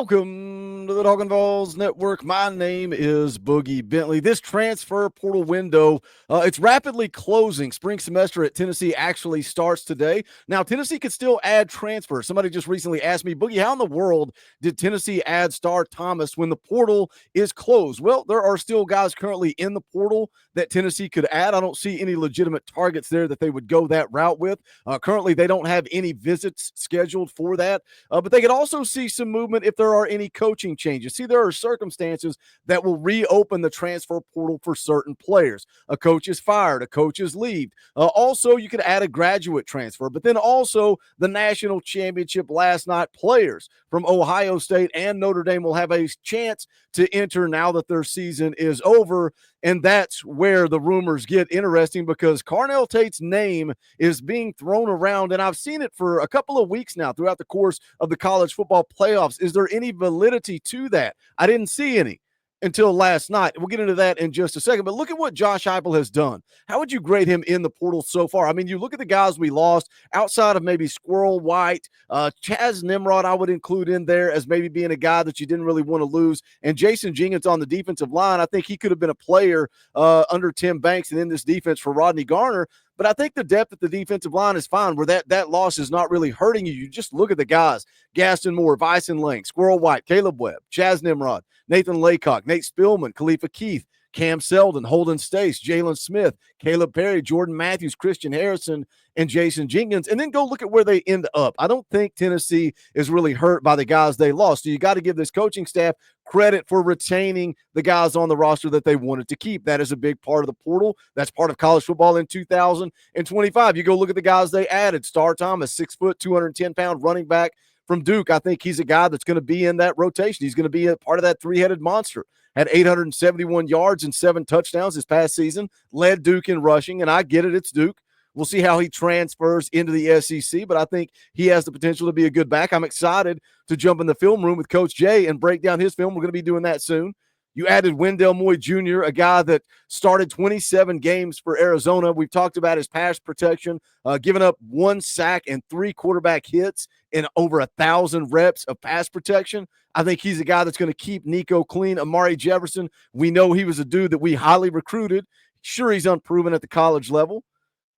Welcome to the Talkin VAWLS Network. My name is Boogie Bentley. This transfer portal window, it's rapidly closing. Spring semester at Tennessee actually starts today. Now, Tennessee could still add transfers. Somebody just recently asked me, Boogie, how in the world did Tennessee add Star Thomas when the portal is closed? Well, there are still guys currently in the portal that Tennessee could add. I don't see any legitimate targets there that they would go that route with. Currently, they don't have any visits scheduled for that, but they could also see some movement if there are any coaching changes. See, there are circumstances that will reopen the transfer portal for certain players. A coach is fired, a coach is leaved. Also, you could add a graduate transfer, but then also the national championship last night players from Ohio State and Notre Dame will have a chance to enter now that their season is over. And that's where the rumors get interesting because Carnell Tate's name is being thrown around, and I've seen it for a couple of weeks now throughout the course of the college football playoffs. Is there any validity to that? I didn't see any until last night. We'll get into that in just a second, but look at what Josh Heupel has done. How would you grade him in the portal so far? I mean, you look at the guys we lost outside of maybe Squirrel White, Chaz Nimrod I would include in there as maybe being a guy that you didn't really want to lose, and Jason Jenkins on the defensive line. I think he could have been a player under Tim Banks and in this defense for Rodney Garner. But I think the depth at the defensive line is fine, where that loss is not really hurting you. You just look at the guys: Gaston Moore, Vyson Lang, Squirrel White, Caleb Webb, Chaz Nimrod, Nathan Laycock, Nate Spillman, Khalifa Keith, Cam Seldon, Holden Stace, Jalen Smith, Caleb Perry, Jordan Matthews, Christian Harrison, and Jason Jenkins. And then go look at where they end up. I don't think Tennessee is really hurt by the guys they lost. So you got to give this coaching staff credit for retaining the guys on the roster that they wanted to keep. That is a big part of the portal. That's part of college football in 2025. You go look at the guys they added. Star Thomas, 6 foot, 210-pound running back from Duke. I think he's a guy that's going to be in that rotation. He's going to be a part of that three-headed monster. Had 871 yards and 7 touchdowns this past season. Led Duke in rushing, and I get it. It's Duke. We'll see how he transfers into the SEC, but I think he has the potential to be a good back. I'm excited to jump in the film room with Coach Jay and break down his film. We're going to be doing that soon. You added Wendell Moy Jr., a guy that started 27 games for Arizona. We've talked about his pass protection, giving up 1 sack and 3 quarterback hits in over 1,000 reps of pass protection. I think he's a guy that's going to keep Nico clean. Amari Jefferson, we know he was a dude that we highly recruited. Sure, he's unproven at the college level.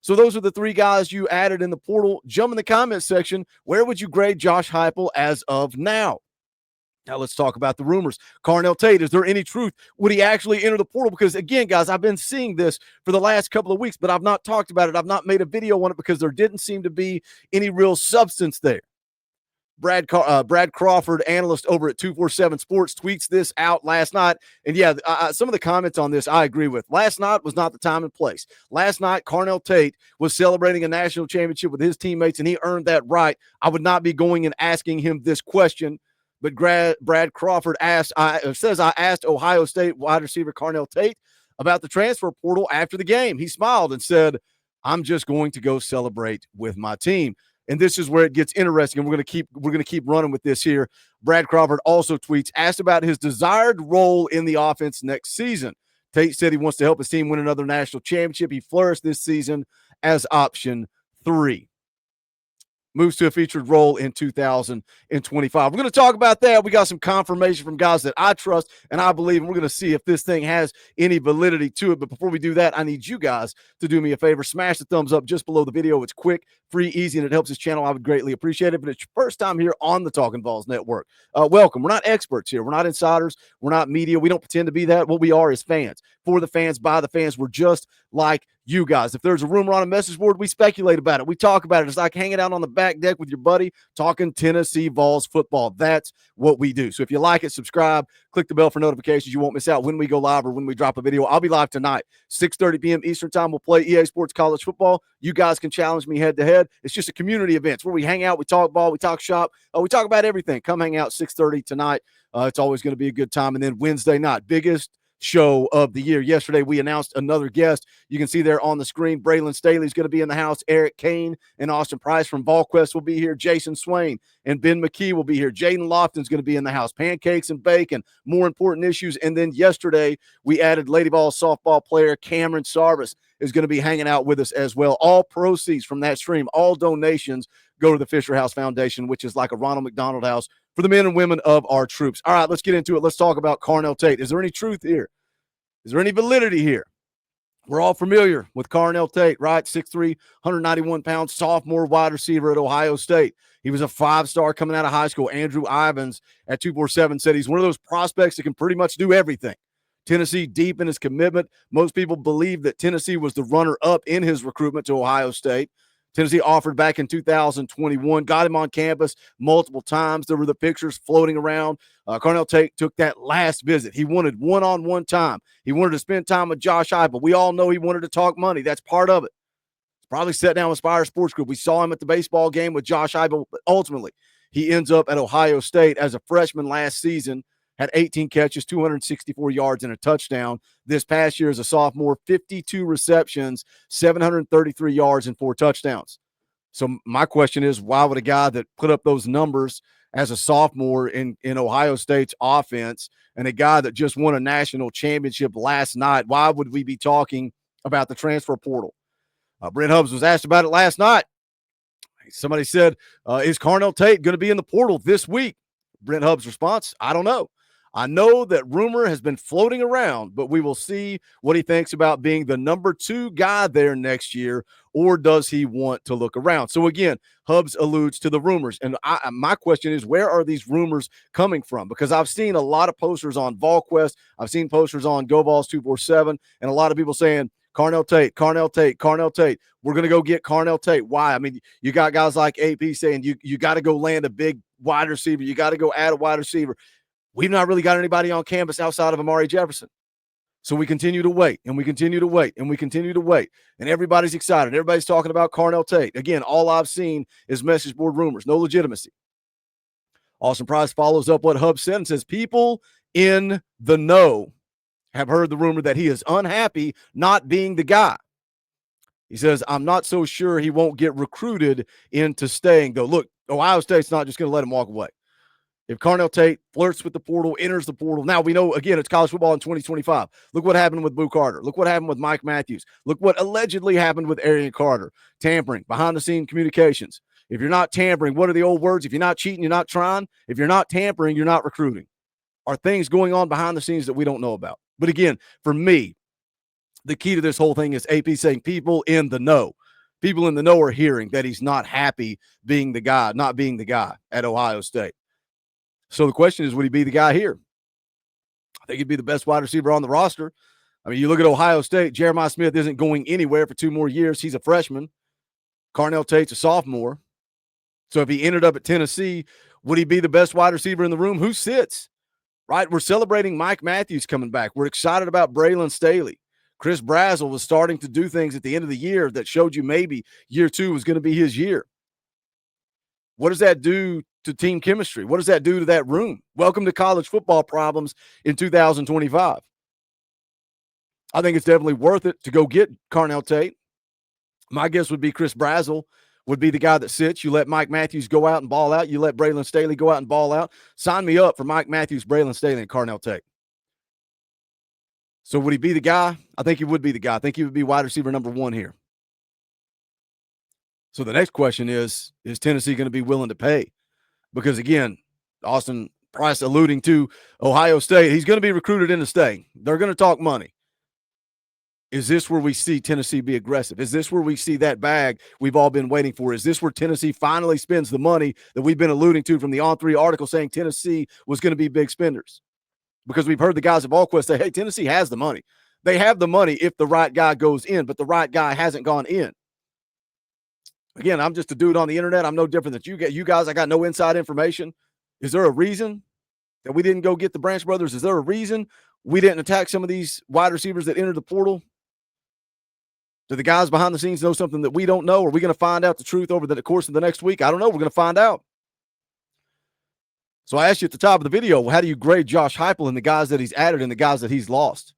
So those are the 3 guys you added in the portal. Jump in the comments section. Where would you grade Josh Heupel as of now? Now let's talk about the rumors. Carnell Tate, is there any truth? Would he actually enter the portal? Because again, guys, I've been seeing this for the last couple of weeks, but I've not talked about it. I've not made a video on it because there didn't seem to be any real substance there. Brad Crawford, analyst over at 247 Sports, tweets this out last night. And yeah, some of the comments on this I agree with. Last night was not the time and place. Last night, Carnell Tate was celebrating a national championship with his teammates, and he earned that right. I would not be going and asking him this question. But Brad Crawford says, I asked Ohio State wide receiver Carnell Tate about the transfer portal after the game. He smiled and said, I'm just going to go celebrate with my team. And this is where it gets interesting. And we're going to keep running with this here. Brad Crawford also tweets, asked about his desired role in the offense next season. Tate said he wants to help his team win another national championship. He flourished this season as option 3. Moves to a featured role in 2025. We're going to talk about that. We got some confirmation from guys that I trust and I believe, and we're going to see if this thing has any validity to it. But before we do that, I need you guys to do me a favor. Smash the thumbs up just below the video. It's quick, free, easy, and it helps this channel. I would greatly appreciate it. But it's your first time here on the Talkin VAWLS Network. Welcome. We're not experts here. We're not insiders. We're not media. We don't pretend to be that. What we are is fans. For the fans, by the fans. We're just like you guys. If there's a rumor on a message board, we speculate about it. We talk about it. It's like hanging out on the back deck with your buddy, talking Tennessee Vols football. That's what we do. So if you like it, subscribe, click the bell for notifications. You won't miss out when we go live or when we drop a video. I'll be live tonight, 6:30 p.m. Eastern time. We'll play EA Sports College Football. You guys can challenge me head to head. It's just a community event. It's where we hang out, we talk ball, we talk shop, we talk about everything. Come hang out 6:30 tonight. It's always going to be a good time. And then Wednesday night, biggest show of the year. Yesterday, we announced another guest. You can see there on the screen, Braylon Staley's going to be in the house. Eric Kane and Austin Price from VolQuest will be here. Jason Swain and Ben McKee will be here. Jaden Lofton's going to be in the house. Pancakes and bacon, more important issues. And then yesterday, we added Lady Vols softball player Cameron Sarvis is going to be hanging out with us as well. All proceeds from that stream, all donations go to the Fisher House Foundation, which is like a Ronald McDonald House for the men and women of our troops. All right, let's get into it. Let's talk about Carnell Tate. Is there any truth here? Is there any validity here? We're all familiar with Carnell Tate, right? 6'3", 191 pounds, sophomore wide receiver at Ohio State. He was a 5-star coming out of high school. Andrew Ivins at 247 said he's one of those prospects that can pretty much do everything. Tennessee deep in his commitment. Most people believe that Tennessee was the runner-up in his recruitment to Ohio State. Tennessee offered back in 2021, got him on campus multiple times. There were the pictures floating around. Carnell Tate took that last visit. He wanted one-on-one time. He wanted to spend time with Josh Heupel. We all know he wanted to talk money. That's part of it. He's probably sat down with Spire Sports Group. We saw him at the baseball game with Josh Heupel, but ultimately he ends up at Ohio State as a freshman last season, had 18 catches, 264 yards, and a touchdown. This past year as a sophomore, 52 receptions, 733 yards, and 4 touchdowns. So my question is, why would a guy that put up those numbers as a sophomore in Ohio State's offense and a guy that just won a national championship last night, why would we be talking about the transfer portal? Brent Hubbs was asked about it last night. Somebody said, is Carnell Tate going to be in the portal this week? Brent Hubbs' response, I don't know. I know that rumor has been floating around, but we will see what he thinks about being the number 2 guy there next year, or does he want to look around? So again, Hubbs alludes to the rumors. And my question is, where are these rumors coming from? Because I've seen a lot of posters on VolQuest. I've seen posters on Go Vols 247, and a lot of people saying, Carnell Tate, Carnell Tate, Carnell Tate. We're going to go get Carnell Tate. Why? I mean, you got guys like AP saying you got to go land a big wide receiver. You got to go add a wide receiver. We've not really got anybody on campus outside of Amari Jefferson. So we continue to wait, and we continue to wait, and we continue to wait. And everybody's excited. Everybody's talking about Carnell Tate. Again, all I've seen is message board rumors, no legitimacy. Austin Price follows up what Hubbs said and says, people in the know have heard the rumor that he is unhappy not being the guy. He says, I'm not so sure he won't get recruited into staying, though. Look, Ohio State's not just going to let him walk away. If Carnell Tate flirts with the portal, enters the portal, now we know, again, it's college football in 2025. Look what happened with Boo Carter. Look what happened with Mike Matthews. Look what allegedly happened with Arian Carter. Tampering, behind-the-scene communications. If you're not tampering, what are the old words? If you're not cheating, you're not trying. If you're not tampering, you're not recruiting. Are things going on behind the scenes that we don't know about? But again, for me, the key to this whole thing is AP saying people in the know. People in the know are hearing that he's not happy being the guy, not being the guy at Ohio State. So the question is, would he be the guy here? I think he'd be the best wide receiver on the roster. I mean, you look at Ohio State, Jeremiah Smith isn't going anywhere for 2 more years. He's a freshman. Carnell Tate's a sophomore. So if he ended up at Tennessee, would he be the best wide receiver in the room? Who sits? Right? We're celebrating Mike Matthews coming back. We're excited about Braylon Staley. Chris Brazzell was starting to do things at the end of the year that showed you maybe year 2 was going to be his year. What does that do to team chemistry? What does that do to that room? Welcome to college football problems in 2025. I think it's definitely worth it to go get Carnell Tate. My guess would be Chris Brazzell would be the guy that sits. You let Mike Matthews go out and ball out. You let Braylon Staley go out and ball out. Sign me up for Mike Matthews, Braylon Staley, and Carnell Tate. So would he be the guy? I think he would be the guy. I think he would be wide receiver number 1 here. So the next question is Tennessee going to be willing to pay? Because, again, Austin Price alluding to Ohio State, he's going to be recruited into staying. They're going to talk money. Is this where we see Tennessee be aggressive? Is this where we see that bag we've all been waiting for? Is this where Tennessee finally spends the money that we've been alluding to from the On3 article saying Tennessee was going to be big spenders? Because we've heard the guys at VolQuest say, hey, Tennessee has the money. They have the money if the right guy goes in, but the right guy hasn't gone in. Again, I'm just a dude on the internet. I'm no different than you guys. I got no inside information. Is there a reason that we didn't go get the Branch brothers? Is there a reason we didn't attack some of these wide receivers that entered the portal? Do the guys behind the scenes know something that we don't know? Are we going to find out the truth over the course of the next week? I don't know. We're going to find out. So I asked you at the top of the video, how do you grade Josh Heupel and the guys that he's added and the guys that he's lost?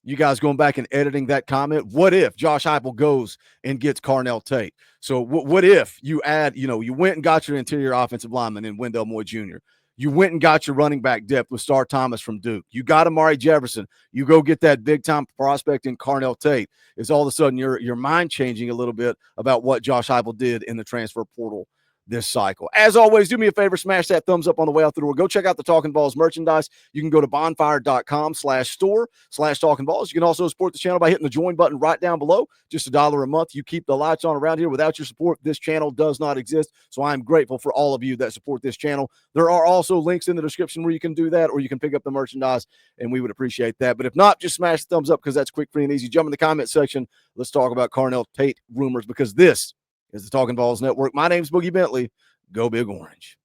You guys going back and editing that comment? What if Josh Heupel goes and gets Carnell Tate? So what if you add, you went and got your interior offensive lineman in Wendell Moore Jr. You went and got your running back depth with Star Thomas from Duke. You got Amari Jefferson. You go get that big-time prospect in Carnell Tate. Is all of a sudden your mind changing a little bit about what Josh Heupel did in the transfer portal this cycle. As always, do me a favor, smash that thumbs up on the way out the door. Go check out the Talkin VAWLS merchandise. You can go to bonfire.com/store/Talkin VAWLS. You can also support the channel by hitting the join button right down below. Just $1 a month. You keep the lights on around here. Without your support, this channel does not exist. So I'm grateful for all of you that support this channel. There are also links in the description where you can do that, or you can pick up the merchandise, and we would appreciate that. But if not, just smash the thumbs up because that's quick, free, and easy. Jump in the comment section. Let's talk about Carnell Tate rumors because this is the Talkin VAWLS Network. My name's Boogie Bentley. Go Big Orange.